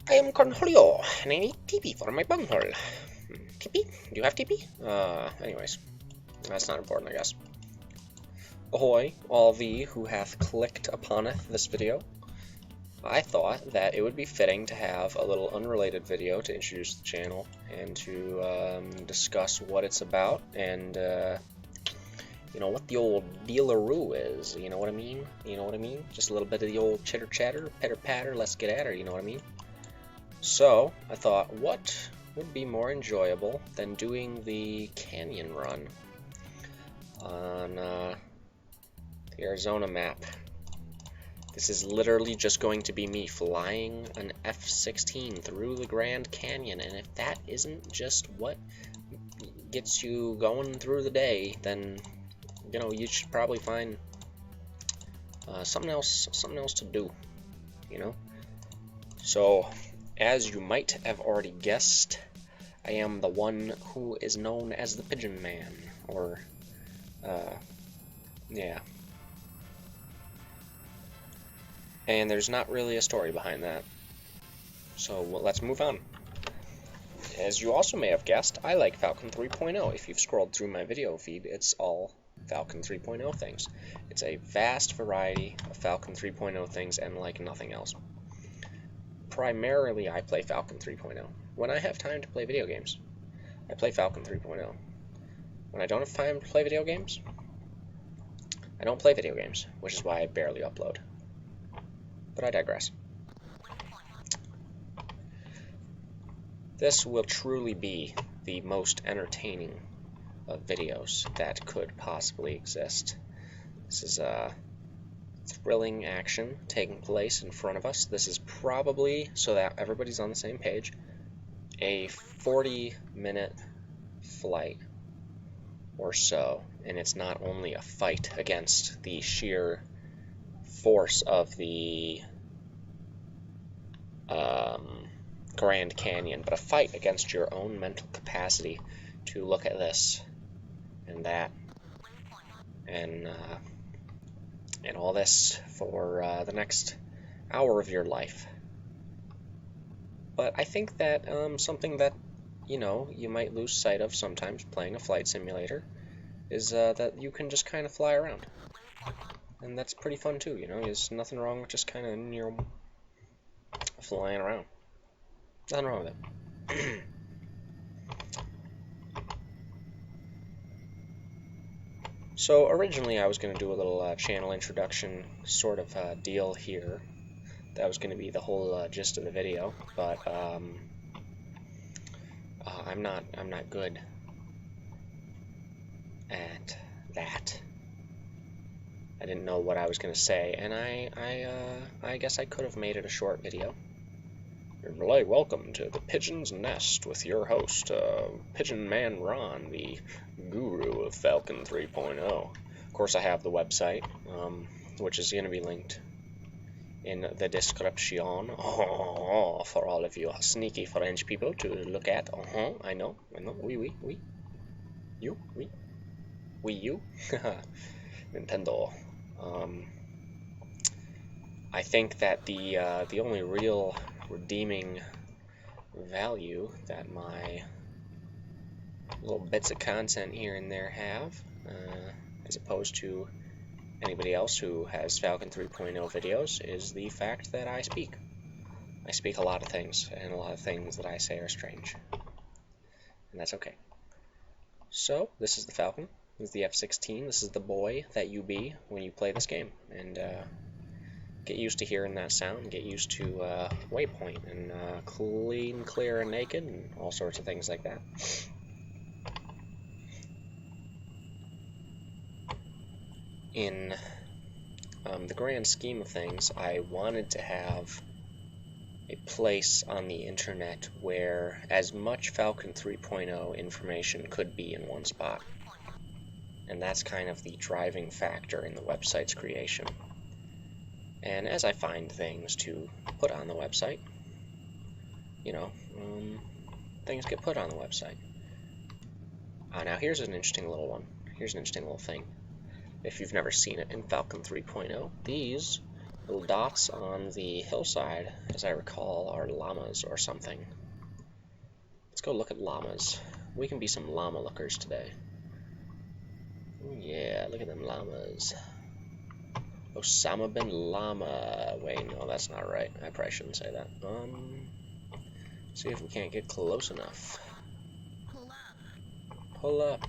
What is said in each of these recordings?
I am Cornholio, and I need TP for my bunghole. TP? Do you have TP? Anyways. That's not important, I guess. Ahoy, all thee who hath clicked uponeth this video. I thought that it would be fitting to have a little unrelated video to introduce the channel and to discuss what it's about and, you know, what the old dealaroo is, you know what I mean? You know what I mean? Just a little bit of the old chitter chatter, pitter patter, let's get at her, you know what I mean? So, I thought, what would be more enjoyable than doing the canyon run on the Arizona map? This is literally just going to be me flying an F-16 through the Grand Canyon, and if that isn't just what gets you going through the day, then, you know, you should probably find something else to do, you know? So, as you might have already guessed, I am the one who is known as the Pigeon Man, or, yeah. And there's not really a story behind that. So, well, let's move on. As you also may have guessed, I like Falcon 3.0. If you've scrolled through my video feed, it's all Falcon 3.0 things. It's a vast variety of Falcon 3.0 things and like nothing else. Primarily, I play Falcon 3.0. When I have time to play video games, I play Falcon 3.0. When I don't have time to play video games, I don't play video games, which is why I barely upload. But I digress. This will truly be the most entertaining of videos that could possibly exist. This is thrilling action taking place in front of us. This is probably, so that everybody's on the same page, a 40-minute flight or so, and it's not only a fight against the sheer force of the Grand Canyon, but a fight against your own mental capacity to look at this and that and all this for the next hour of your life. But I think that something that, you know, you might lose sight of sometimes playing a flight simulator is that you can just kind of fly around. And that's pretty fun too, you know. There's nothing wrong with just kind of, you know, flying around. Nothing wrong with it. So originally I was going to do a little channel introduction sort of deal here. That was going to be the whole gist of the video, but I'm not good at that. I didn't know what I was going to say, and I guess I could have made it a short video. Welcome to the Pigeon's Nest with your host, Pigeon Man Ron, the guru of Falcon 3.0. Of course, I have the website, which is going to be linked in the description for all of you sneaky French people to look at. I know, oui. You? Nintendo. I think that the only real redeeming value that my little bits of content here and there have, as opposed to anybody else who has Falcon 3.0 videos, is the fact that I speak. I speak a lot of things, and a lot of things that I say are strange. And that's okay. So, this is the Falcon. This is the F-16. This is the boy that you be when you play this game. And, get used to hearing that sound, get used to waypoint, and clean, clear, and naked, and all sorts of things like that. In the grand scheme of things, I wanted to have a place on the internet where as much Falcon 3.0 information could be in one spot. And that's kind of the driving factor in the website's creation. And as I find things to put on the website, you know, things get put on the website. Now here's an interesting little one. Here's an interesting little thing. If you've never seen it in Falcon 3.0, these Little dots on the hillside, as I recall, are llamas or something. Let's go look at llamas. We can be some llama lookers today. Yeah, look at them llamas. Osama bin Llama. Wait, no, that's not right. I probably shouldn't say that. See if we can't get close enough. Pull up.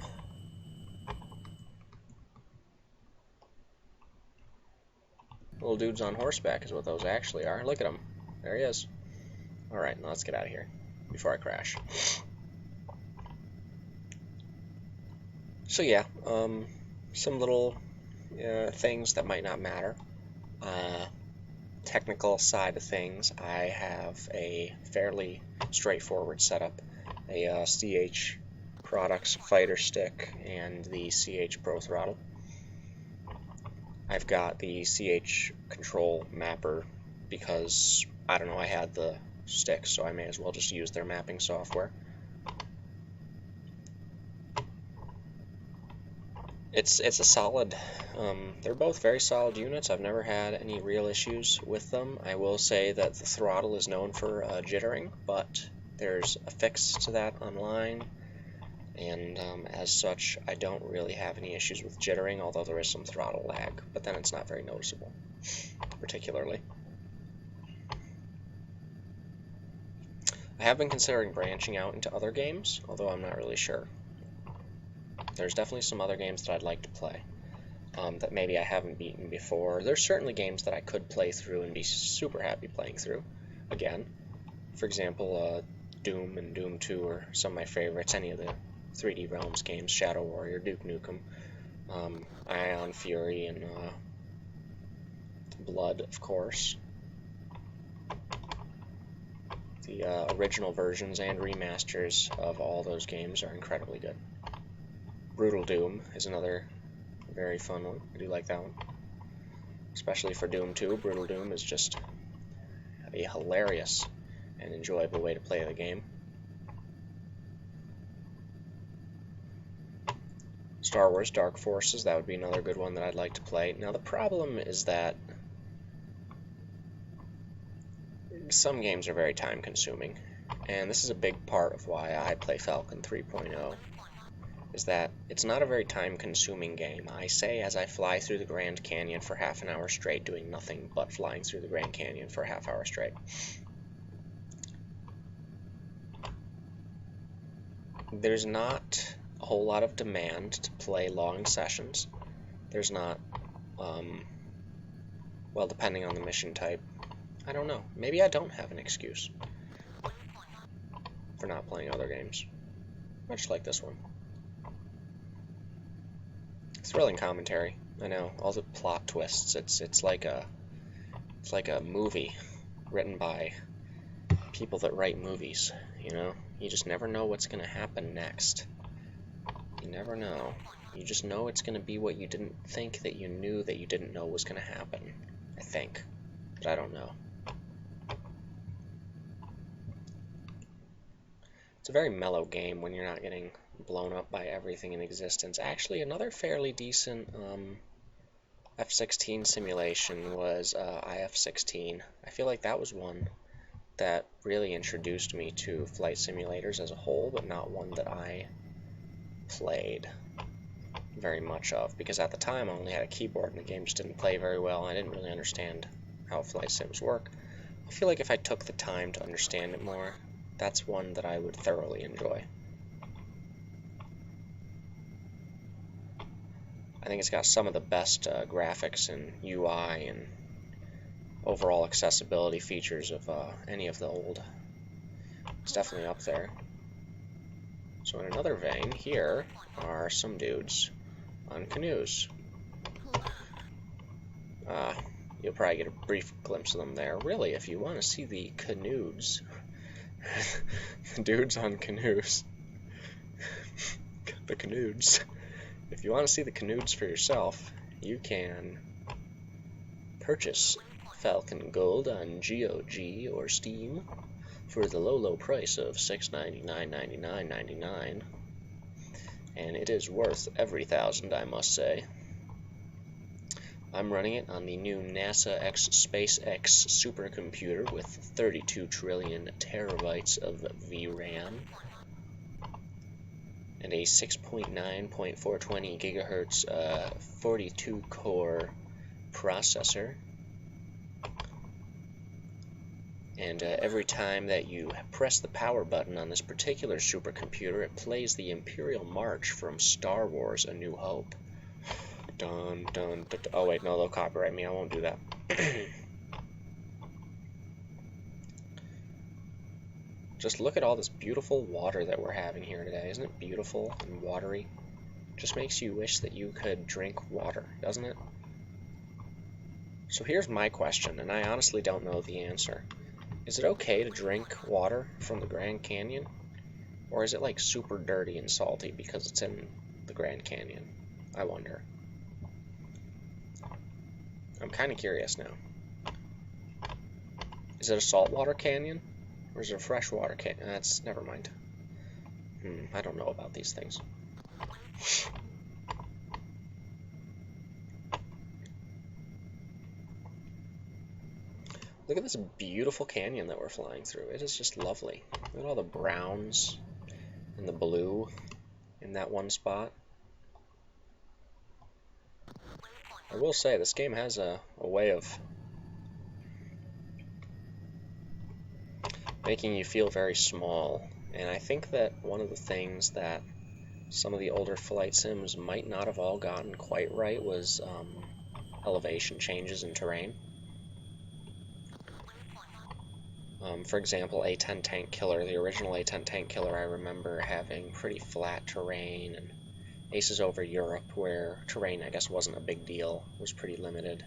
Little dudes on horseback is what those actually are. Look at him. There he is. Alright, now let's get out of here before I crash. So yeah, some little things that might not matter. Technical side of things, I have a fairly straightforward setup. A CH Products Fighter Stick and the CH Pro Throttle. I've got the CH Control Mapper because, I don't know, I had the stick, so I may as well just use their mapping software. It's a solid, they're both very solid units. I've never had any real issues with them. I will say that the throttle is known for jittering, but there's a fix to that online, and as such, I don't really have any issues with jittering, although there is some throttle lag, but then it's not very noticeable, particularly. I have been considering branching out into other games, although I'm not really sure. There's definitely some other games that I'd like to play that maybe I haven't beaten before. There's certainly games that I could play through and be super happy playing through again. For example, Doom and Doom 2 are some of my favorites. Any of the 3D Realms games, Shadow Warrior, Duke Nukem, Ion Fury, and Blood, of course. The original versions and remasters of all those games are incredibly good. Brutal Doom is another very fun one. I do like that one. Especially for Doom 2. Brutal Doom is just a hilarious and enjoyable way to play the game. Star Wars Dark Forces, that would be another good one that I'd like to play. Now the problem is that some games are very time consuming, and this is a big part of why I play Falcon 3.0. Is that it's not a very time-consuming game. I say as I fly through the Grand Canyon for half an hour straight, doing nothing but flying through the Grand Canyon for a half hour straight. There's not a whole lot of demand to play long sessions. There's not, well, depending on the mission type. I don't know. Maybe I don't have an excuse for not playing other games, much like this one. Thrilling commentary. I know, all the plot twists. It's like a movie written by people that write movies, you know? You just never know what's going to happen next. You never know. You just know it's going to be what you didn't think that you knew that you didn't know was going to happen. I think. But I don't know. It's a very mellow game when you're not getting blown up by everything in existence. Actually, another fairly decent F-16 simulation was F-16. I feel like that was one that really introduced me to flight simulators as a whole, but not one that I played very much of, because at the time I only had a keyboard and the game just didn't play very well, and I didn't really understand how flight sims work. I feel like if I took the time to understand it more, that's one that I would thoroughly enjoy. I think it's got some of the best graphics and UI and overall accessibility features of any of the old. It's definitely up there. So in another vein, here are some dudes on canoes. You'll probably get a brief glimpse of them there. Really, if you want to see the canoes, the dudes on canoes, the canoes. If you want to see the canoes for yourself, you can purchase Falcon Gold on GOG or Steam for the low price of $6.99.99.99, and it is worth every thousand, I must say. I'm running it on the new NASA X SpaceX supercomputer with 32 trillion terabytes of VRAM and a 6.9.420 gigahertz 42-core processor. And every time that you press the power button on this particular supercomputer, it plays the Imperial March from Star Wars: A New Hope. Dun, dun, dun, dun. Oh wait, no, they'll copyright me. I won't do that. Just look at all this beautiful water that we're having here today. Isn't it beautiful and watery? Just makes you wish that you could drink water, doesn't it? So here's my question, and I honestly don't know the answer. Is it okay to drink water from the Grand Canyon? Or is it like super dirty and salty because it's in the Grand Canyon? I wonder. I'm kind of curious now. Is it a saltwater canyon? Or is it a freshwater canyon? That's... never mind. I don't know about these things. Look at this beautiful canyon that we're flying through. It is just lovely. Look at all the browns and the blue in that one spot. I will say, this game has a way of making you feel very small. And I think that one of the things that some of the older flight sims might not have all gotten quite right was elevation changes in terrain. For example, A-10 Tank Killer, the original A-10 Tank Killer, I remember having pretty flat terrain, and Aces over Europe, where terrain, I guess, wasn't a big deal, was pretty limited.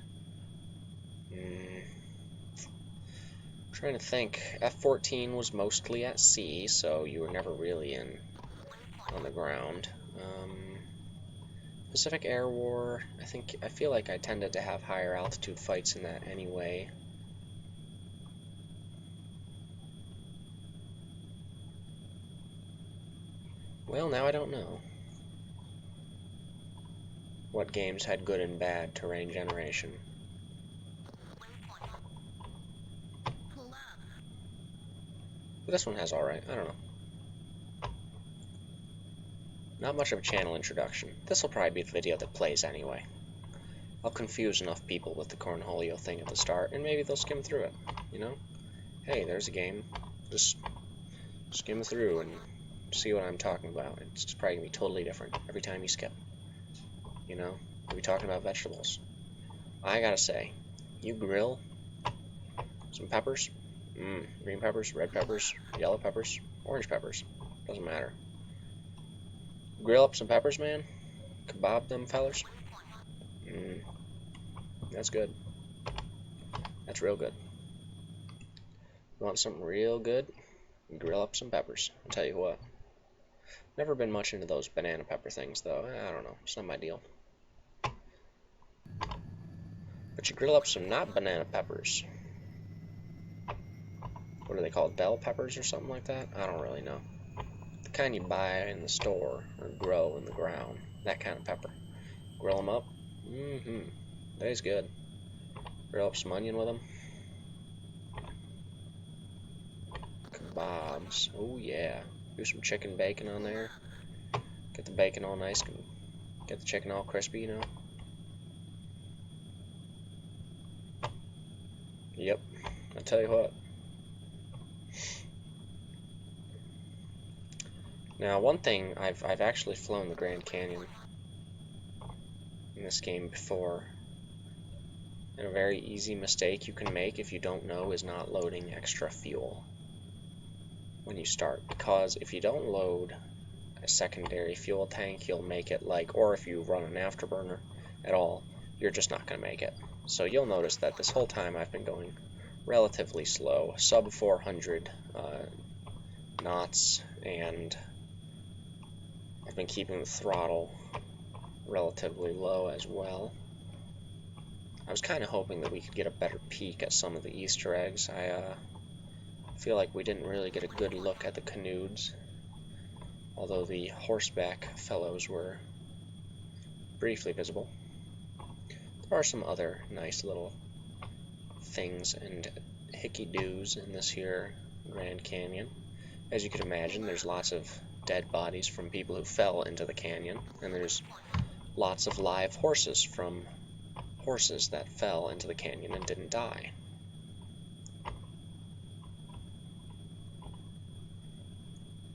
Trying to think. F-14 was mostly at sea, so you were never really on the ground. Pacific Air War, I feel like I tended to have higher altitude fights in that anyway. Well, now I don't know what games had good and bad terrain generation. But this one has alright, I don't know. Not much of a channel introduction. This'll probably be the video that plays anyway. I'll confuse enough people with the cornholio thing at the start, and maybe they'll skim through it, you know? Hey, there's a game. Just skim through and see what I'm talking about. It's probably gonna be totally different every time you skip. You know, we'll be talking about vegetables. I gotta say, you grill some peppers, green peppers, red peppers, yellow peppers, orange peppers, doesn't matter. Grill up some peppers, man. Kebab them fellers. That's good. That's real good. You want something real good? Grill up some peppers. I'll tell you what. Never been much into those banana pepper things, though. I don't know. It's not my deal. But you grill up some not banana peppers. What are they called? Bell peppers or something like that? I don't really know. The kind you buy in the store or grow in the ground. That kind of pepper. Grill them up. That's good. Grill up some onion with them. Kebabs. Oh yeah. Do some chicken bacon on there. Get the bacon all nice. Get the chicken all crispy, you know. Yep. I'll tell you what. Now, one thing, I've actually flown the Grand Canyon in this game before. And a very easy mistake you can make if you don't know is not loading extra fuel when you start, because if you don't load a secondary fuel tank, you'll make it like, or if you run an afterburner at all, you're just not going to make it. So you'll notice that this whole time I've been going relatively slow, sub 400 knots, and I've been keeping the throttle relatively low as well. I was kind of hoping that we could get a better peek at some of the Easter eggs. I feel like we didn't really get a good look at the Canudes, although the horseback fellows were briefly visible. The there are some other nice little things and hickey-doos in this here Grand Canyon. As you can imagine, there's lots of dead bodies from people who fell into the canyon, and there's lots of live horses from horses that fell into the canyon and didn't die.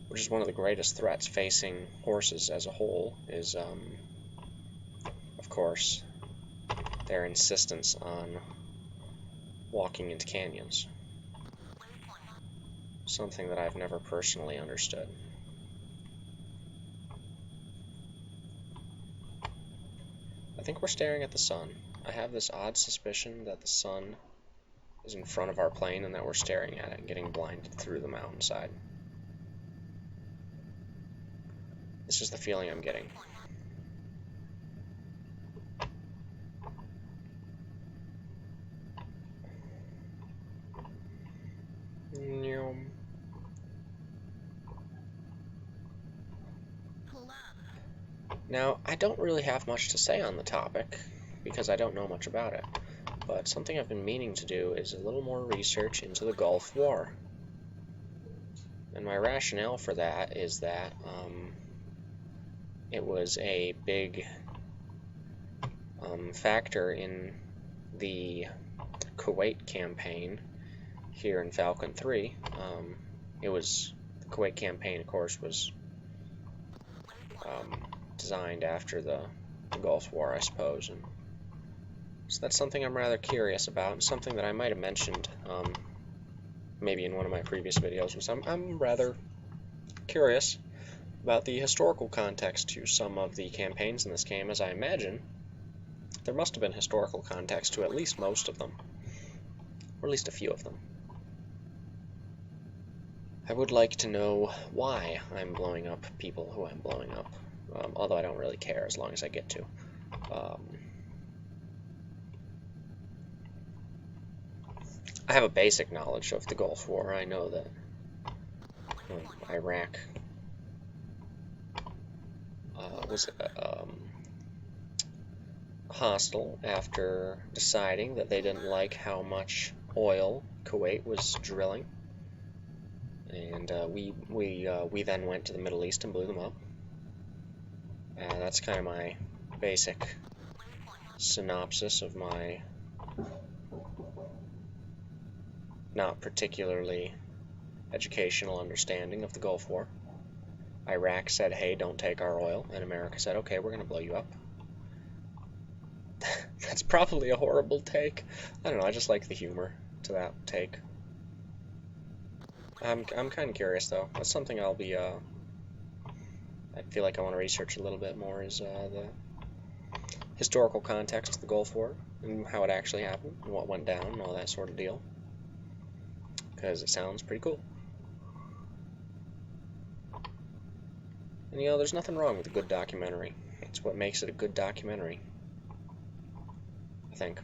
Which is one of the greatest threats facing horses as a whole, is, of course, their insistence on walking into canyons. Something that I've never personally understood. I think we're staring at the sun. I have this odd suspicion that the sun is in front of our plane and that we're staring at it and getting blinded through the mountainside. This is the feeling I'm getting. Now, I don't really have much to say on the topic, because I don't know much about it, but something I've been meaning to do is a little more research into the Gulf War. And my rationale for that is that it was a big factor in the Kuwait campaign here in Falcon 3. The Kuwait campaign, of course, was designed after the Gulf War, I suppose, and so that's something I'm rather curious about, and something that I might have mentioned maybe in one of my previous videos. Was I'm rather curious about the historical context to some of the campaigns in this game, as I imagine there must have been historical context to at least most of them, or at least a few of them. I would like to know why I'm blowing up people who I'm blowing up. Although I don't really care as long as I get to. I have a basic knowledge of the Gulf War. I know that Iraq was hostile after deciding that they didn't like how much oil Kuwait was drilling, and we then went to the Middle East and blew them up. That's kind of my basic synopsis of my not particularly educational understanding of the Gulf War. Iraq said, hey, don't take our oil, and America said, okay, we're going to blow you up. That's probably a horrible take. I don't know, I just like the humor to that take. I'm kind of curious, though. That's something I'll be, I feel like I want to research a little bit more, is the historical context of the Gulf War, and how it actually happened, and what went down, and all that sort of deal. Because it sounds pretty cool. And you know, there's nothing wrong with a good documentary. It's what makes it a good documentary, I think.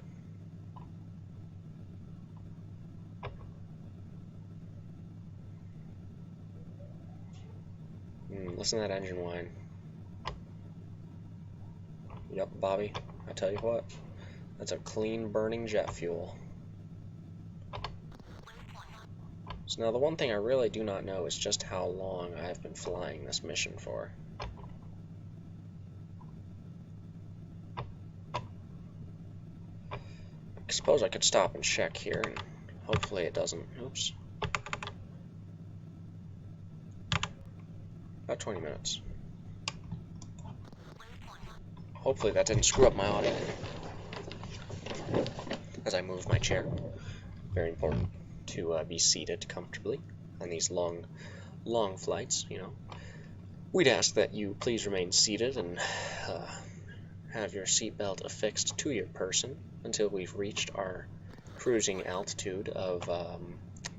Listen to that engine whine. Yup, Bobby, I tell you what, that's a clean burning jet fuel. So now the one thing I really do not know is just how long I've been flying this mission for. I suppose I could stop and check here, and hopefully it doesn't. Oops. About 20 minutes. Hopefully that didn't screw up my audio as I move my chair. Very important to be seated comfortably on these long flights, you know. We'd ask that you please remain seated and have your seatbelt affixed to your person until we've reached our cruising altitude of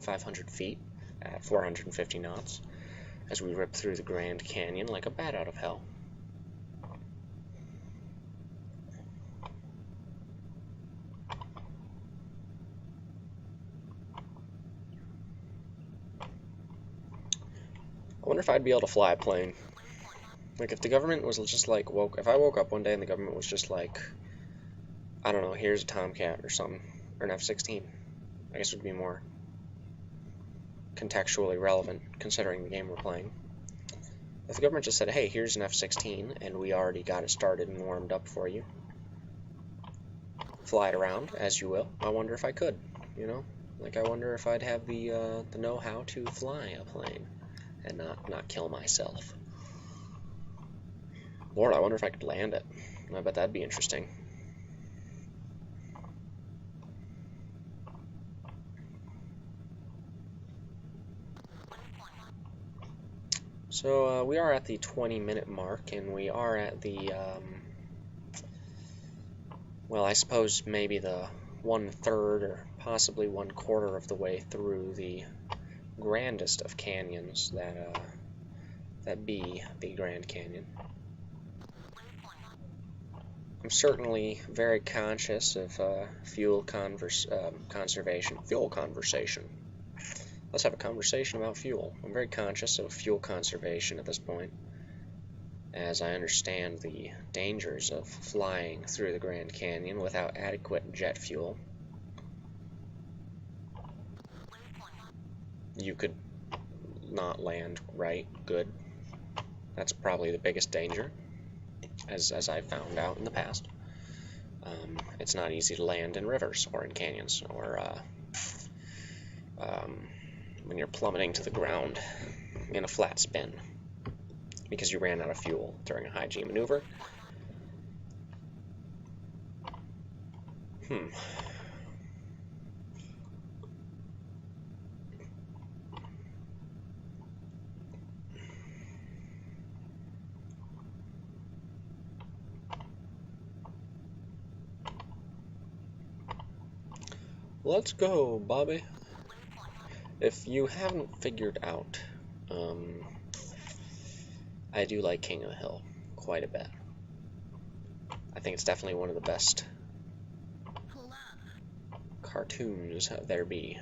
500 feet at 450 knots as we rip through the Grand Canyon like a bat out of hell. I wonder if I'd be able to fly a plane. Like, if the government was just like, if I woke up one day and the government was just like, I don't know, here's a Tomcat or something, or an F-16. I guess it would be more contextually relevant considering the game we're playing. If the government just said, hey, here's an F-16, and we already got it started and warmed up for you, fly it around as you will, I wonder if I could, you know? Like, I wonder if I'd have the know-how to fly a plane and not kill myself. Lord, I wonder if I could land it. I bet that'd be interesting. So we are at the 20-minute mark, and we are at the, well, I suppose maybe the 1/3 or possibly 1/4 of the way through the grandest of canyons that be the Grand Canyon. I'm certainly very conscious of fuel conservation. Fuel conversation. Let's have a conversation about fuel. I'm very conscious of fuel conservation at this point, as I understand the dangers of flying through the Grand Canyon without adequate jet fuel. You could not land right, good. That's probably the biggest danger, as I've found out in the past. It's not easy to land in rivers or in canyons or when you're plummeting to the ground in a flat spin because you ran out of fuel during a high G maneuver. Let's go, Bobby. If you haven't figured out, I do like King of the Hill quite a bit. I think it's definitely one of the best cartoons there be.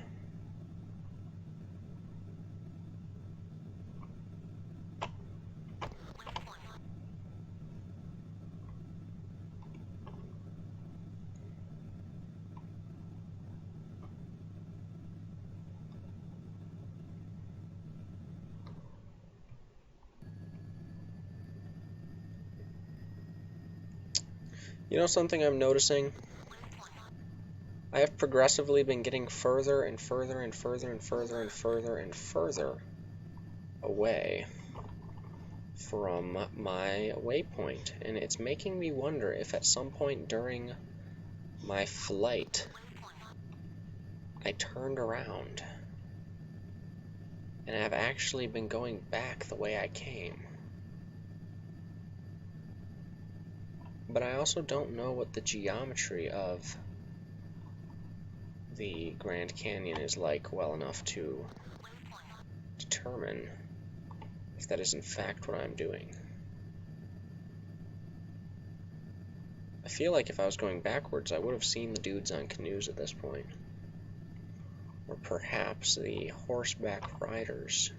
You know something I'm noticing? I have progressively been getting further and further and further and further and further and further away from my waypoint, and it's making me wonder if at some point during my flight I turned around and I've actually been going back the way I came. But I also don't know what the geometry of the Grand Canyon is like well enough to determine if that is in fact what I'm doing. I feel like if I was going backwards, I would have seen the dudes on canoes at this point. Or perhaps the horseback riders.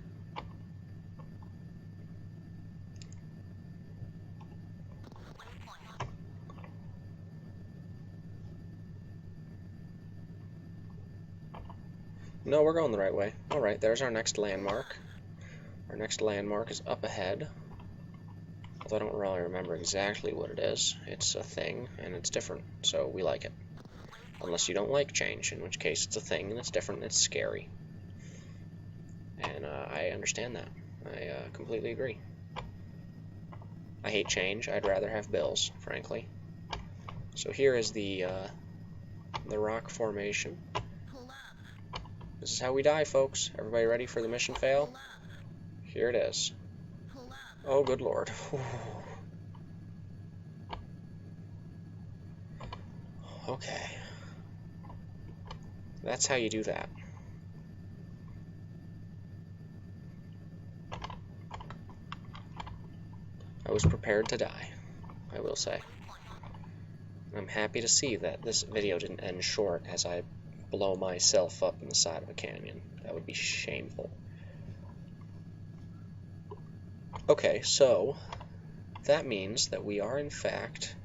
No, we're going the right way. Alright, there's our next landmark. Our next landmark is up ahead. Although I don't really remember exactly what it is. It's a thing, and it's different, so we like it. Unless you don't like change, in which case it's a thing, and it's different, and it's scary. And I understand that. I completely agree. I hate change. I'd rather have bills, frankly. So here is the rock formation. This is how we die, folks. Everybody ready for the mission fail? Here it is. Oh, good lord. Okay. That's how you do that. I was prepared to die, I will say. I'm happy to see that this video didn't end short as I blow myself up in the side of a canyon. That would be shameful. Okay, so that means that we are in fact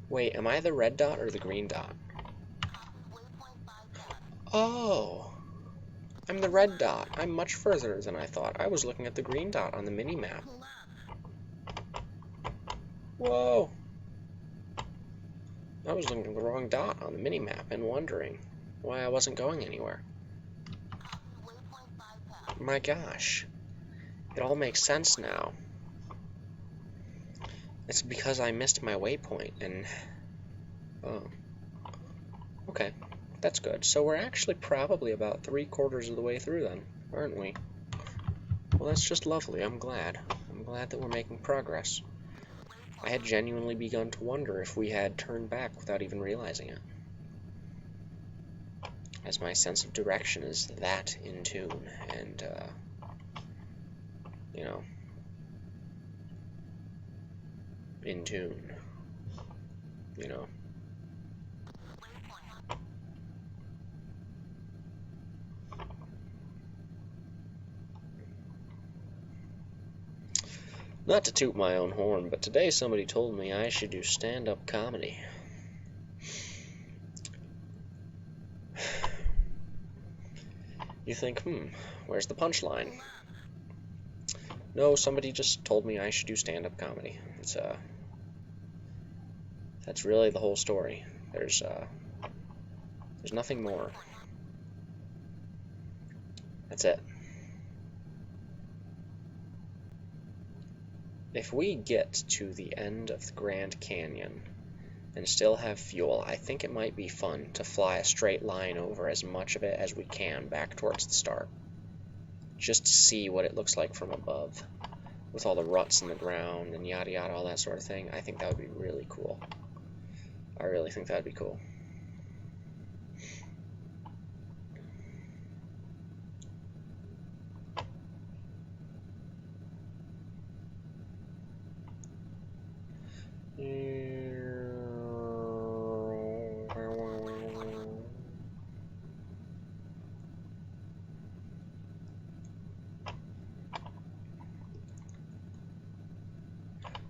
Wait, am I the red dot or the green dot? Oh, I'm the red dot. I'm much further than I thought. I was looking at the green dot on the mini-map. Whoa! I was looking at the wrong dot on the mini-map and wondering why I wasn't going anywhere. My gosh. It all makes sense now. It's because I missed my waypoint and... Oh. Okay. That's good. So we're actually probably about 3/4 of the way through then, aren't we? Well, that's just lovely. I'm glad. I'm glad that we're making progress. I had genuinely begun to wonder if we had turned back without even realizing it, as my sense of direction is that in tune, and, you know, in tune, you know. Not to toot my own horn, but today somebody told me I should do stand-up comedy. You think, where's the punchline? No, somebody just told me I should do stand-up comedy. That's really the whole story. There's nothing more. That's it. If we get to the end of the Grand Canyon and still have fuel, I think it might be fun to fly a straight line over as much of it as we can back towards the start. Just to see what it looks like from above, with all the ruts in the ground and yada yada, all that sort of thing. I think that would be really cool. I really think that would be cool.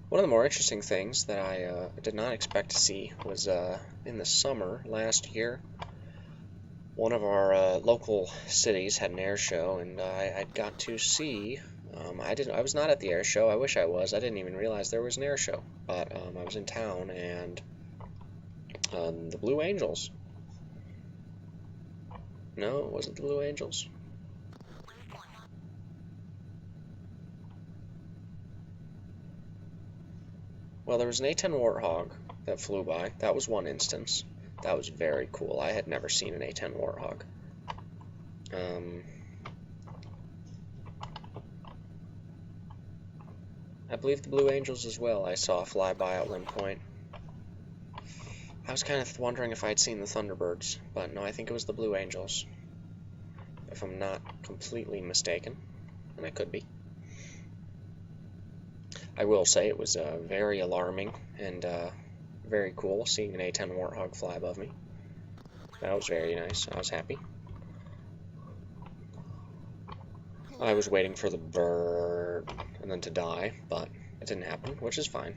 One of the more interesting things that I did not expect to see was in the summer last year, one of our local cities had an air show, and I got to see. I was not at the air show. I wish I was. I didn't even realize there was an air show. But I was in town, and the Blue Angels. No, it wasn't the Blue Angels. Well, there was an A-10 Warthog that flew by. That was one instance. That was very cool. I had never seen an A-10 Warthog. I believe the Blue Angels as well I saw fly by at one point. I was kind of wondering if I'd seen the Thunderbirds, but no, I think it was the Blue Angels. If I'm not completely mistaken, and I could be. I will say it was very alarming and very cool seeing an A-10 Warthog fly above me. That was very nice. I was happy. I was waiting for the bird and then to die, but it didn't happen, which is fine.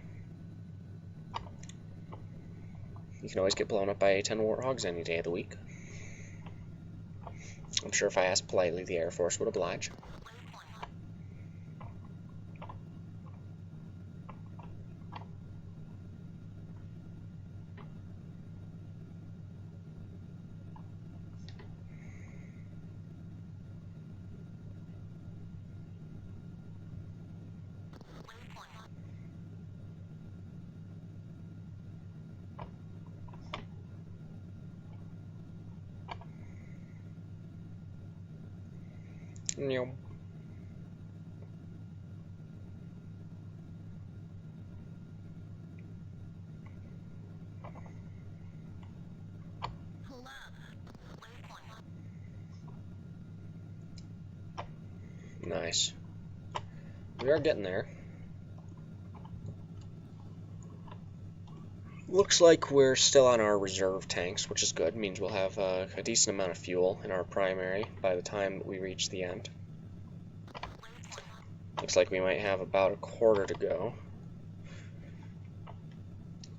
You can always get blown up by A-10 Warthogs any day of the week. I'm sure if I asked politely, the Air Force would oblige. Nice. We are getting there. Looks like we're still on our reserve tanks, which is good. It means we'll have a decent amount of fuel in our primary by the time that we reach the end. Looks like we might have about 1/4 to go.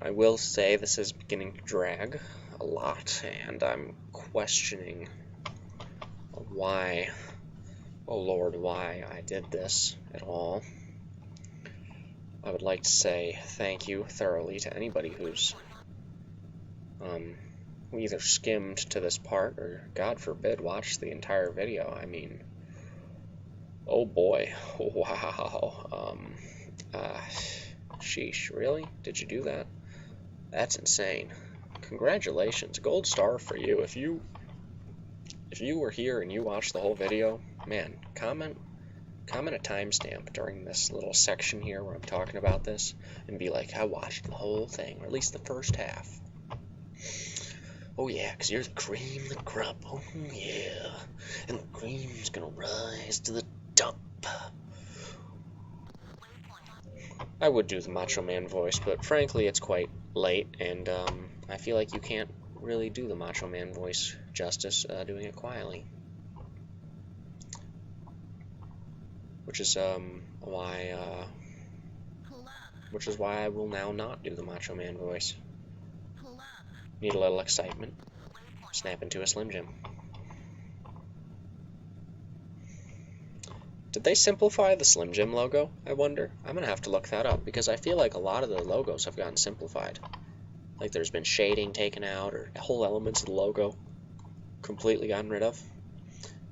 I will say this is beginning to drag a lot, and I'm questioning why, oh Lord, why I did this at all. I would like to say thank you thoroughly to anybody who's who either skimmed to this part or, God forbid, watched the entire video. I mean, oh boy, wow. Sheesh, really? Did you do that? That's insane. Congratulations, gold star for you. If you were here and you watched the whole video, man, comment a timestamp during this little section here where I'm talking about this, and be like, I watched the whole thing, or at least the first half. Oh yeah, because you're the cream of the crop. Oh yeah, and the cream's gonna rise to the top. I would do the Macho Man voice, but frankly it's quite late, and I feel like you can't really do the Macho Man voice justice doing it quietly. Which is why I will now not do the Macho Man voice. Need a little excitement. Snap into a Slim Jim. Did they simplify the Slim Jim logo, I wonder? I'm gonna have to look that up, because I feel like a lot of the logos have gotten simplified. Like there's been shading taken out, or whole elements of the logo completely gotten rid of.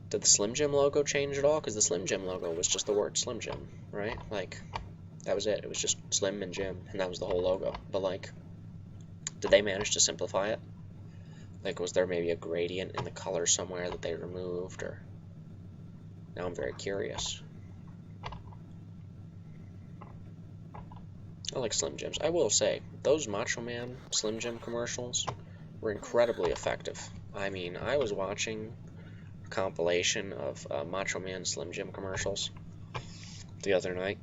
Did the Slim Jim logo change at all? Because the Slim Jim logo was just the word Slim Jim, right? Like, that was it. It was just Slim and Jim, and that was the whole logo. But, like, did they manage to simplify it? Like, was there maybe a gradient in the color somewhere that they removed, or... Now I'm very curious. I like Slim Jims. I will say, those Macho Man Slim Jim commercials were incredibly effective. I mean, I was watching a compilation of Macho Man Slim Jim commercials the other night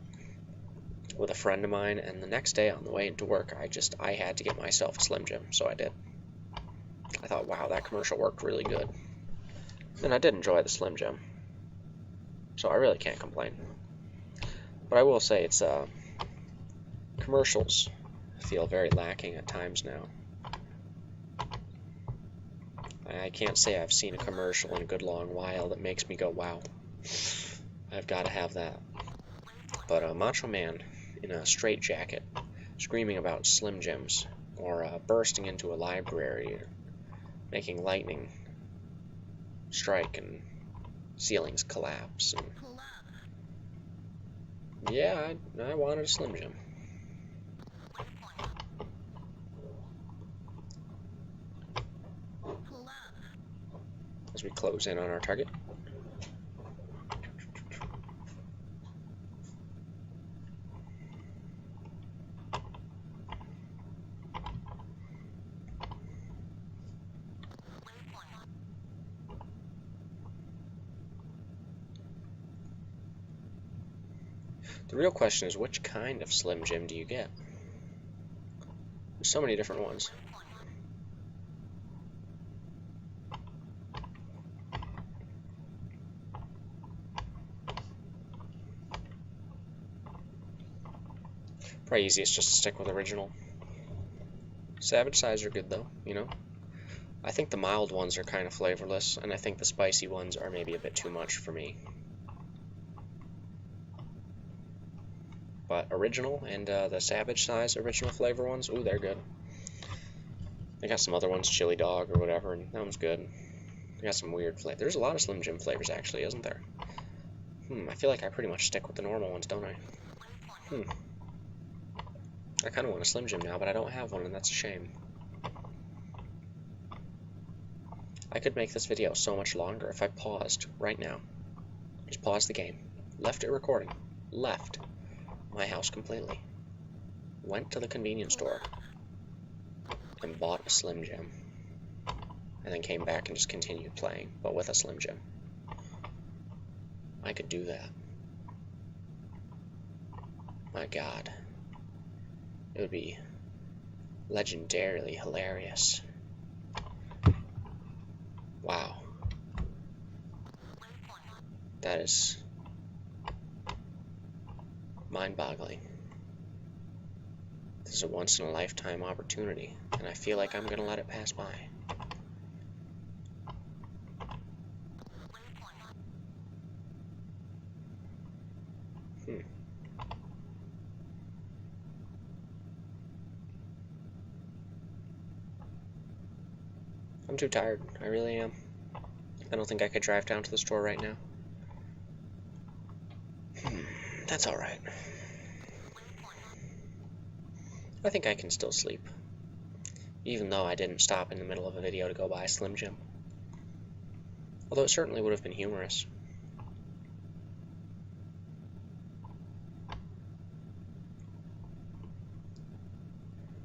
with a friend of mine, and the next day on the way into work, I had to get myself a Slim Jim, so I did. I thought, wow, that commercial worked really good. And I did enjoy the Slim Jim, so I really can't complain. But I will say, it's commercials feel very lacking at times now. I can't say I've seen a commercial in a good long while that makes me go, wow, I've got to have that. But Macho Man in a straitjacket, screaming about Slim Jims, or bursting into a library, or making lightning strike and ceilings collapse. And yeah, I wanted a Slim Jim. As we close in on our target. The real question is, which kind of Slim Jim do you get? There's so many different ones. Probably easiest just to stick with original. Savage size are good though, you know? I think the mild ones are kind of flavorless, and I think the spicy ones are maybe a bit too much for me. But original and the Savage size original flavor ones, ooh, they're good. They got some other ones, chili dog or whatever, and that one's good. They got some weird flavor. There's a lot of Slim Jim flavors actually, isn't there? I feel like I pretty much stick with the normal ones, don't I? I kind of want a Slim Jim now, but I don't have one, and that's a shame. I could make this video so much longer if I paused right now. Just paused the game, left it recording, left my house completely, went to the convenience store, and bought a Slim Jim, and then came back and just continued playing, but with a Slim Jim. I could do that. My God. It would be legendarily hilarious. Wow. That is mind-boggling. is a once-in-a-lifetime opportunity, and I feel like I'm gonna let it pass by. I'm too tired. I really am. I don't think I could drive down to the store right now. That's alright. I think I can still sleep, even though I didn't stop in the middle of a video to go buy a Slim Jim. Although it certainly would have been humorous.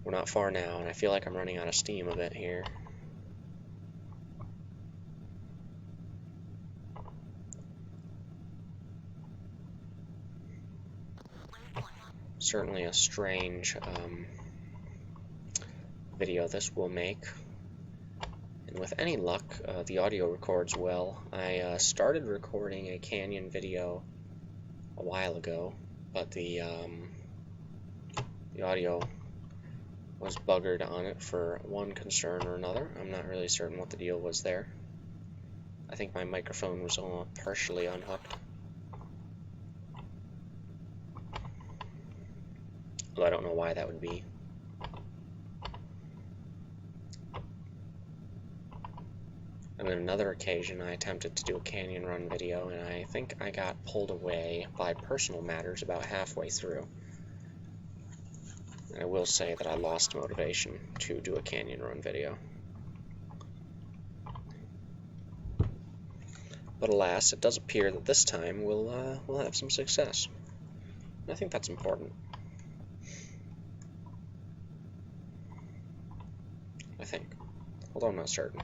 We're not far now, and I feel like I'm running out of steam a bit here. Certainly a strange video this will make. And with any luck, the audio records well. I started recording a canyon video a while ago, but the audio was buggered on it for one concern or another. I'm not really certain what the deal was there. I think my microphone was partially unhooked. Although I don't know why that would be. On another occasion, I attempted to do a canyon run video, and I think I got pulled away by personal matters about halfway through. And I will say that I lost motivation to do a canyon run video. But alas, it does appear that this time we'll have some success. And I think that's important. I think. Although I'm not certain.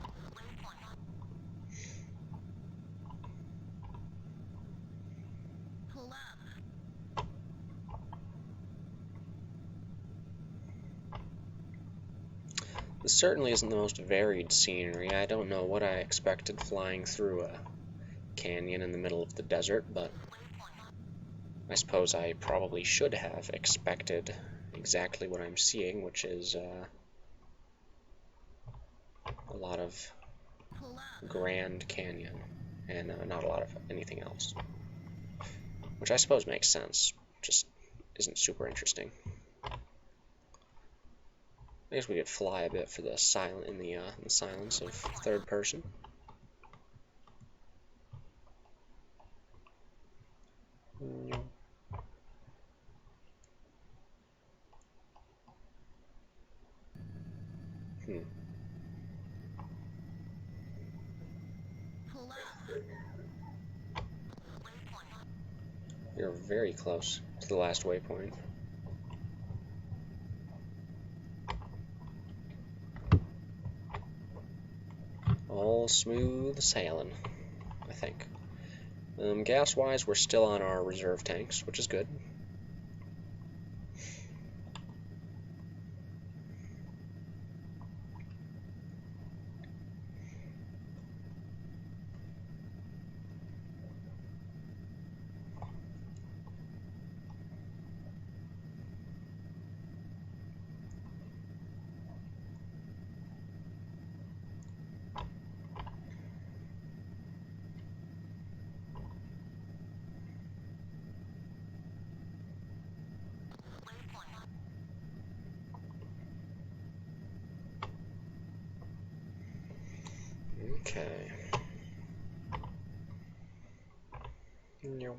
This certainly isn't the most varied scenery. I don't know what I expected flying through a canyon in the middle of the desert, but I suppose I probably should have expected exactly what I'm seeing, which is a lot of Grand Canyon and not a lot of anything else, which I suppose makes sense, just isn't super interesting. I guess we could fly a bit for the the silence of third person. You're very close to the last waypoint. All smooth sailing, I think. Gas-wise, we're still on our reserve tanks, which is good. Okay. No.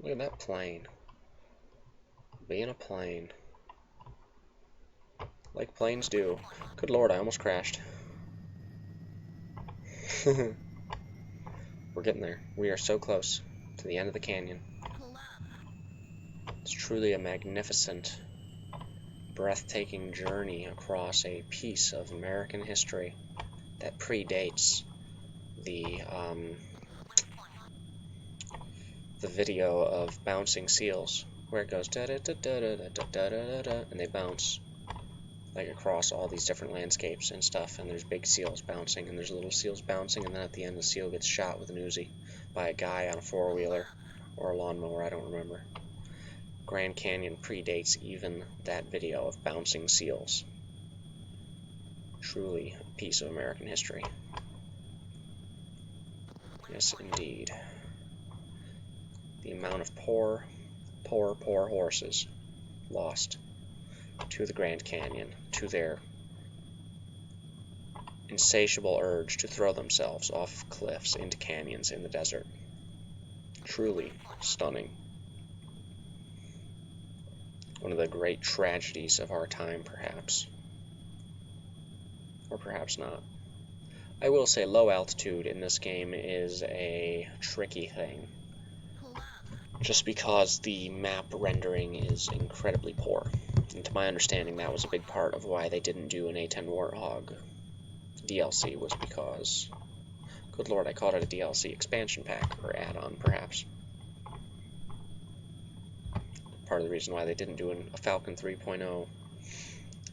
Look at that plane. Being a plane. Like planes do. Good lord, I almost crashed. We're getting there. We are so close to the end of the canyon. It's truly a magnificent, breathtaking journey across a piece of American history that predates the video of bouncing seals, where it goes da da da da da da da da da, and they bounce like across all these different landscapes and stuff, and there's big seals bouncing, and there's little seals bouncing, and then at the end the seal gets shot with an Uzi by a guy on a four-wheeler or a lawnmower, I don't remember. Grand Canyon predates even that video of bouncing seals. Truly a piece of American history. Yes, indeed. The amount of poor horses lost to the Grand Canyon, to their insatiable urge to throw themselves off cliffs into canyons in the desert. Truly stunning. One of the great tragedies of our time, perhaps. Or perhaps not. I will say low altitude in this game is a tricky thing, just because the map rendering is incredibly poor. And to my understanding, that was a big part of why they didn't do an A10 Warthog DLC, was because, good lord, I called it a DLC, expansion pack, or add-on, perhaps. Part of the reason why they didn't do a Falcon 3.0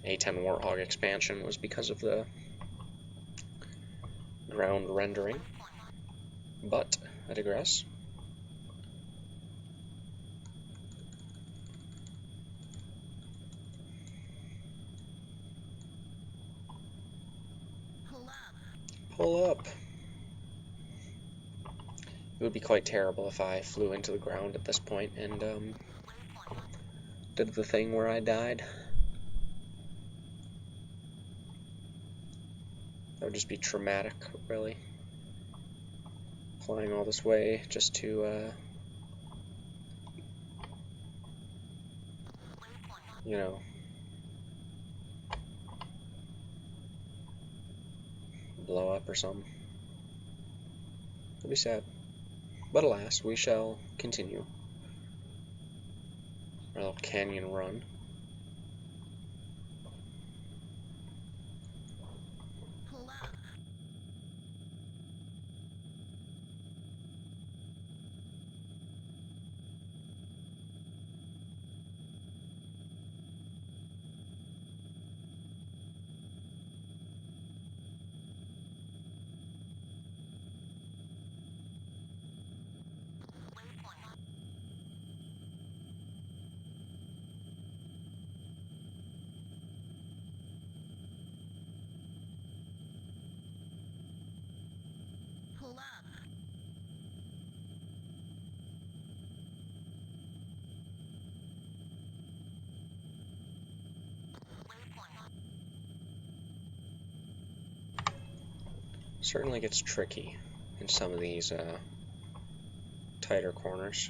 A10 Warthog expansion was because of the ground rendering. But I digress. Pull up. It would be quite terrible if I flew into the ground at this point and did the thing where I died. That would just be traumatic, really. Flying all this way just to, you know, blow up or something. It'll be sad. But alas, we shall continue our little canyon run. Certainly gets tricky in some of these tighter corners.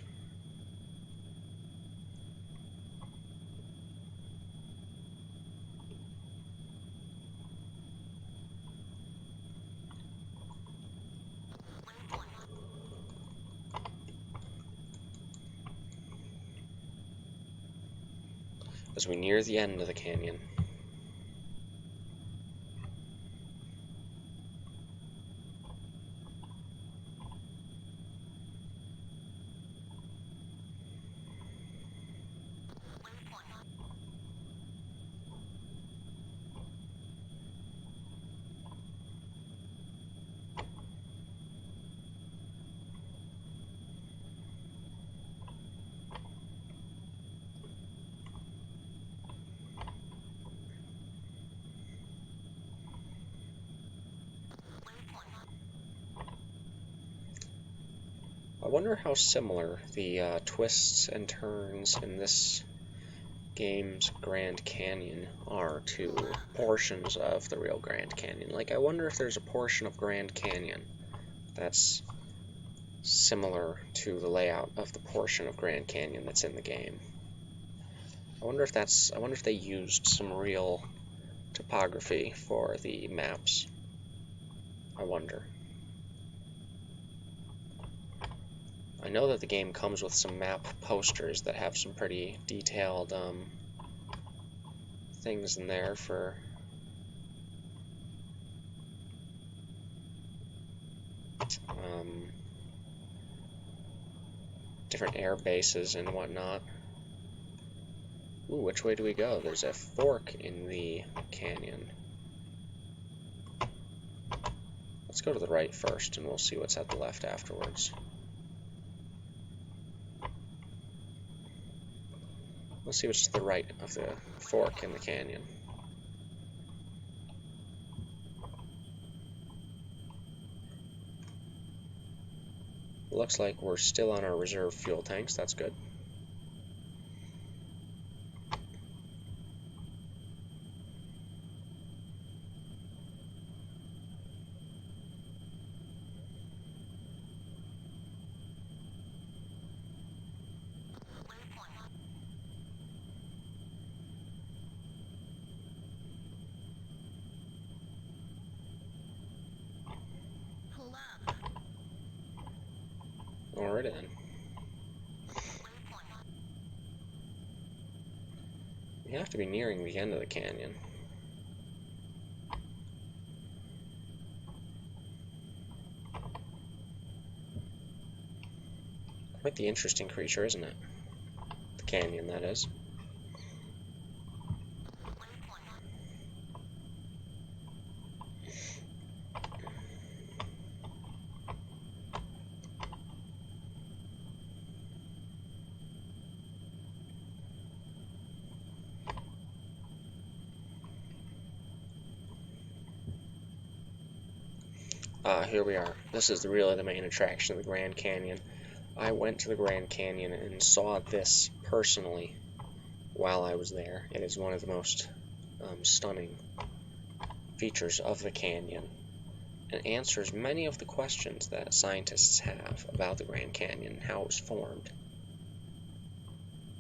As we near the end of the canyon. I wonder how similar the twists and turns in this game's Grand Canyon are to portions of the real Grand Canyon. Like, I wonder if there's a portion of Grand Canyon that's similar to the layout of the portion of Grand Canyon that's in the game. I wonder if they used some real topography for the maps. I wonder. I know that the game comes with some map posters that have some pretty detailed things in there for different air bases and whatnot. Ooh, which way do we go? There's a fork in the canyon. Let's go to the right first, and we'll see what's at the left afterwards. Let's see what's to the right of the fork in the canyon. Looks like we're still on our reserve fuel tanks. That's good. Alrighty then. We have to be nearing the end of the canyon. Quite the interesting creature, isn't it? The canyon, that is. Here we are. This is really the main attraction of the Grand Canyon. I went to the Grand Canyon and saw this personally while I was there. It is one of the most stunning features of the canyon, and answers many of the questions that scientists have about the Grand Canyon and how it was formed.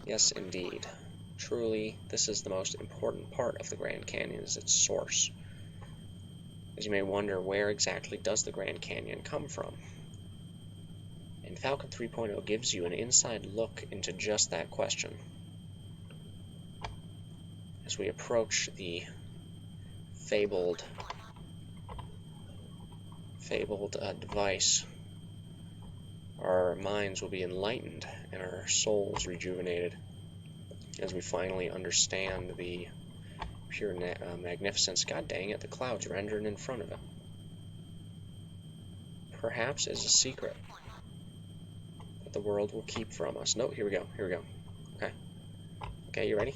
Yes, indeed. Truly, this is the most important part of the Grand Canyon, is its source. As you may wonder, where exactly does the Grand Canyon come from? And Falcon 3.0 gives you an inside look into just that question. As we approach the fabled device, our minds will be enlightened and our souls rejuvenated as we finally understand the pure magnificence. God dang it, the clouds rendered in front of it. Perhaps is a secret that the world will keep from us. No, here we go. Okay. Okay, you ready?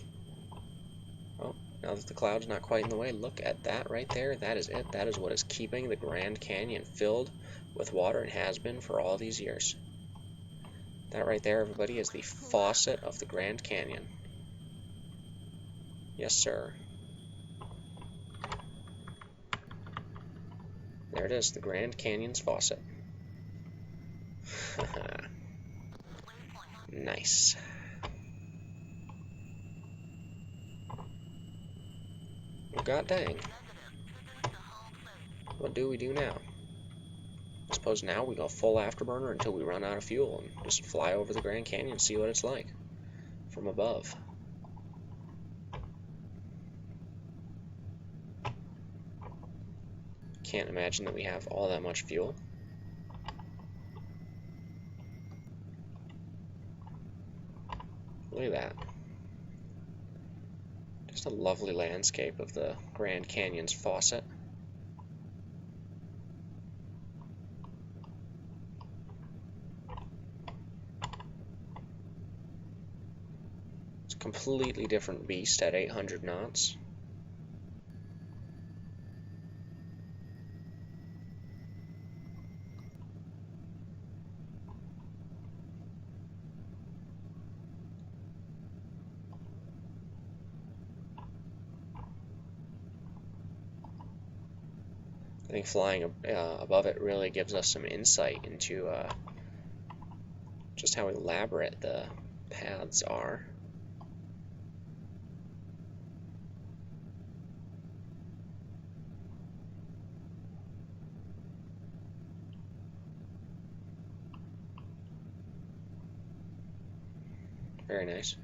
Oh, now that the cloud's not quite in the way, look at that right there. That is it. That is what is keeping the Grand Canyon filled with water and has been for all these years. That right there, everybody, is the faucet of the Grand Canyon. Yes, sir. There it is, the Grand Canyon's faucet. Nice. Well, god dang. What do we do now? I suppose now we go full afterburner until we run out of fuel and just fly over the Grand Canyon and see what it's like from above. Can't imagine that we have all that much fuel. Look at that. Just a lovely landscape of the Grand Canyon's faucet. It's a completely different beast at 800 knots. I think flying above it really gives us some insight into just how elaborate the paths are. Very nice.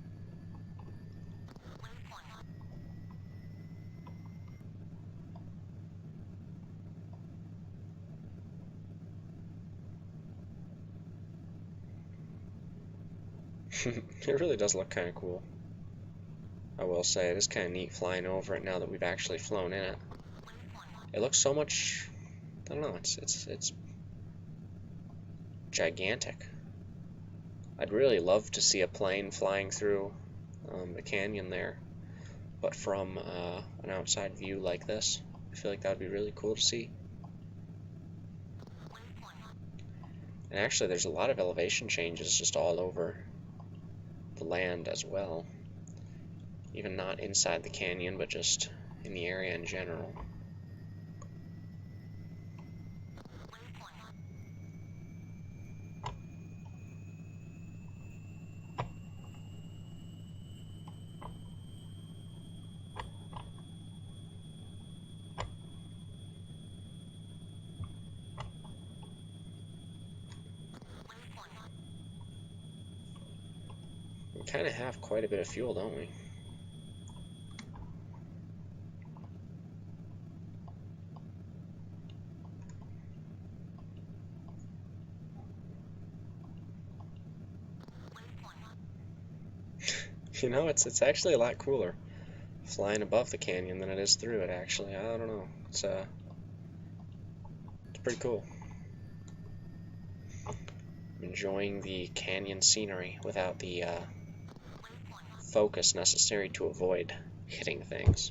It really does look kind of cool. I will say, it is kind of neat flying over it now that we've actually flown in it. It looks so much, I don't know, it's gigantic. I'd really love to see a plane flying through the canyon there, but from an outside view like this. I feel like that would be really cool to see. And actually, there's a lot of elevation changes just all over the land as well. Even not inside the canyon, but just in the area in general. We kind of have quite a bit of fuel, don't we? You know, it's actually a lot cooler flying above the canyon than it is through it, actually. I don't know. It's pretty cool. I'm enjoying the canyon scenery without the focus necessary to avoid hitting things.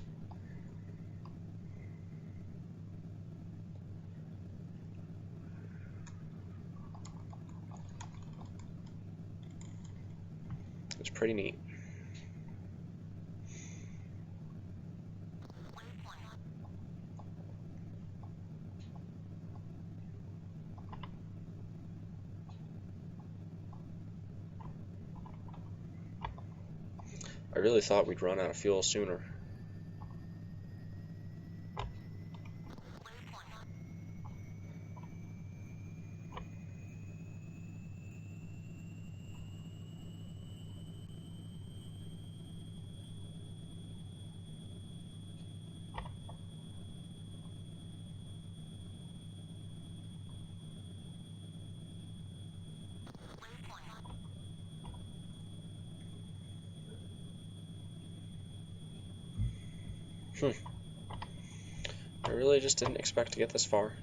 It's pretty neat. I really thought we'd run out of fuel sooner. I really just didn't expect to get this far.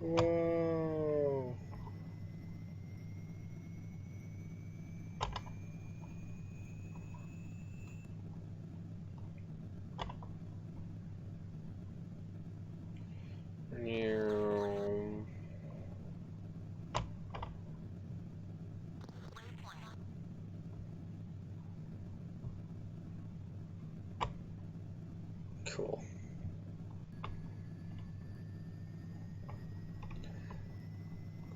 Whoa. Cool.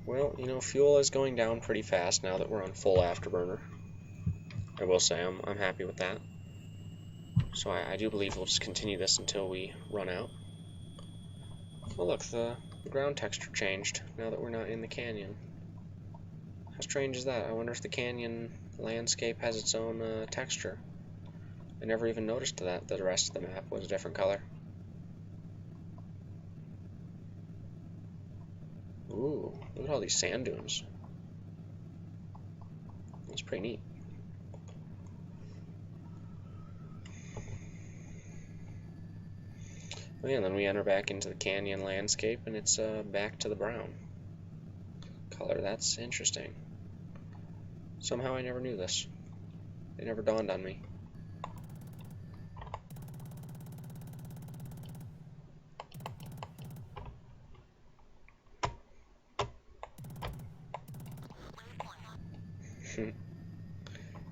Well, you know, fuel is going down pretty fast now that we're on full afterburner. I will say I'm happy with that. So I do believe we'll just continue this until we run out. Oh look, the ground texture changed now that we're not in the canyon. How strange is that? I wonder if the canyon landscape has its own texture. I never even noticed that the rest of the map was a different color. Ooh, look at all these sand dunes. That's pretty neat. Oh yeah, and then we enter back into the canyon landscape, and it's back to the brown color. That's interesting. Somehow I never knew this. It never dawned on me.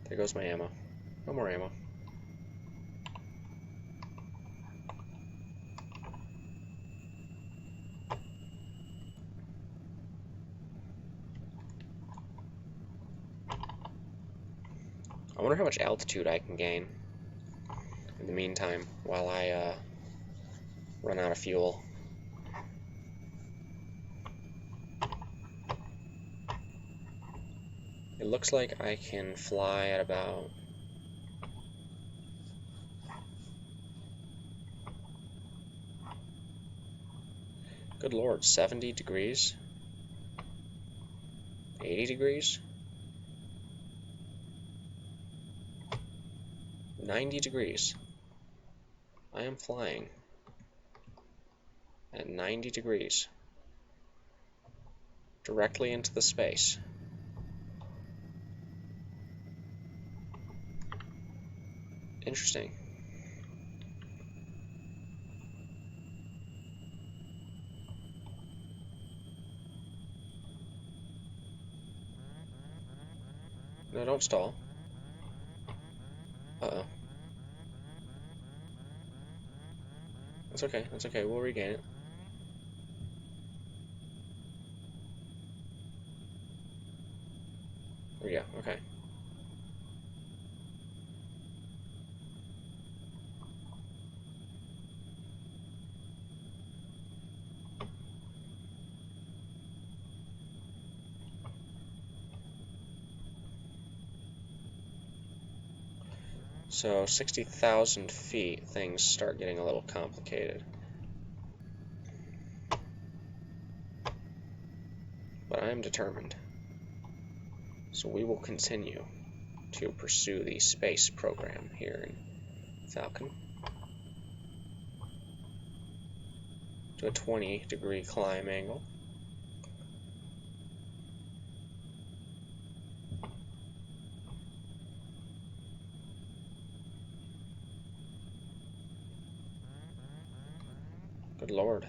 There goes my ammo. No more ammo. I wonder how much altitude I can gain in the meantime while I run out of fuel. It looks like I can fly at about... Good lord, 70 degrees? 80 degrees? 90 degrees. I am flying at 90 degrees. Directly into the space. Interesting. No, don't stall. Uh-oh. That's okay, that's okay, we'll regain it. There we go, okay. So 60,000 feet, things start getting a little complicated. But I am determined. So we will continue to pursue the space program here in Falcon. To a 20-degree climb angle. Good lord.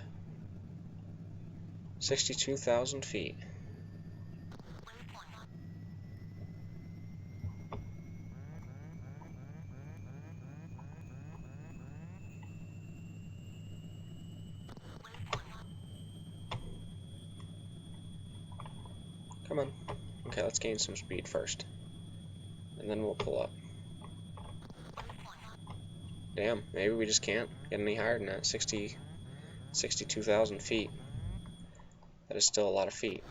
62,000 feet. Come on. Okay, let's gain some speed first. And then we'll pull up. Damn, maybe we just can't get any higher than that. 62,000 feet. That is still a lot of feet.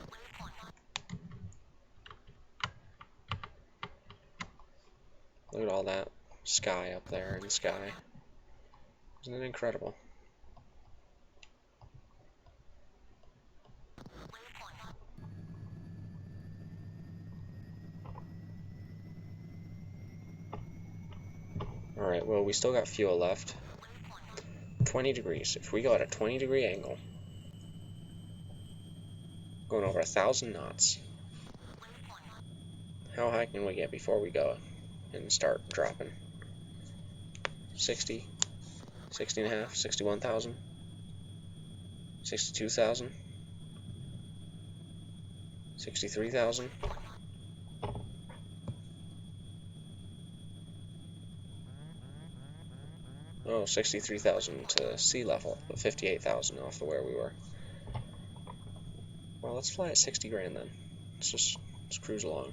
Look at all that sky up there in the sky. Isn't it incredible? Alright, well, we still got fuel left. 20 degrees. If we go at a 20-degree angle, going over 1,000 knots, how high can we get before we go and start dropping? 60, 60 and a half, 61,000, 62,000, 63,000. Oh, 63,000 to sea level, but 58,000 off of where we were. Well, let's fly at 60 grand then. Let's cruise along.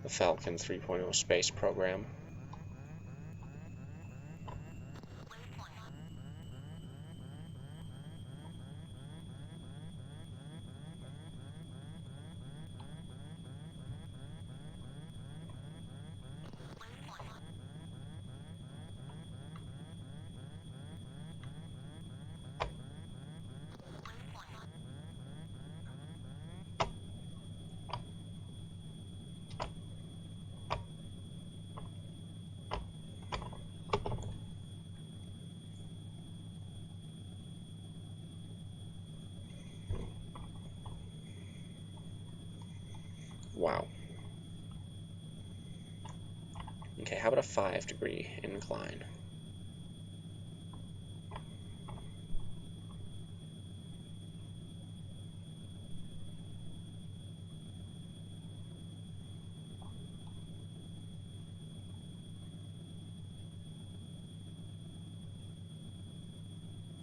The Falcon 3.0 space program. Wow. Okay, how about a 5-degree incline?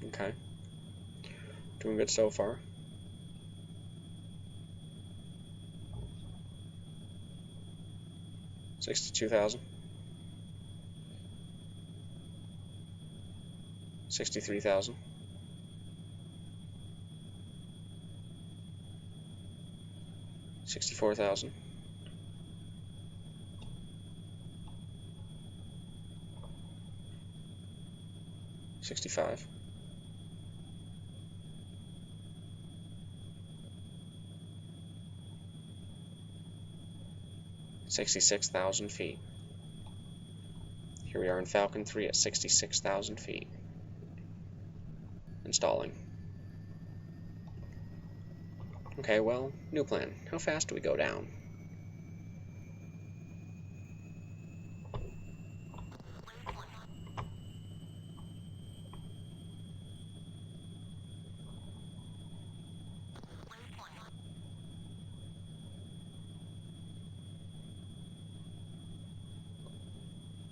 Okay. Doing good so far. 62,000. 63,000. 64,000. 65. 66,000 feet. Here we are in Falcon 3 at 66,000 feet. Installing. Okay, well, new plan. How fast do we go down?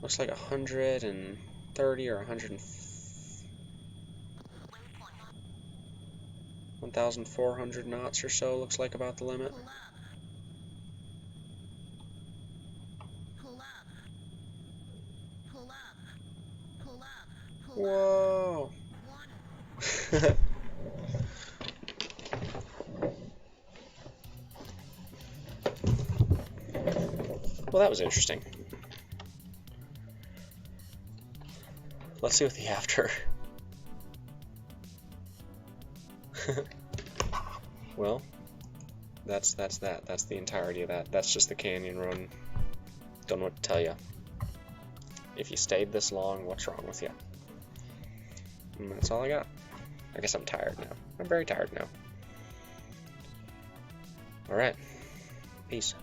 Looks like 130 or 1,400 knots or so looks like about the limit. Whoa! Well, that was interesting. Let's see what the after. Well, that's that. That's the entirety of that. That's just the canyon run. Don't know what to tell you. If you stayed this long, what's wrong with you? And that's all I got. I guess I'm tired now. I'm very tired now. Alright. Peace.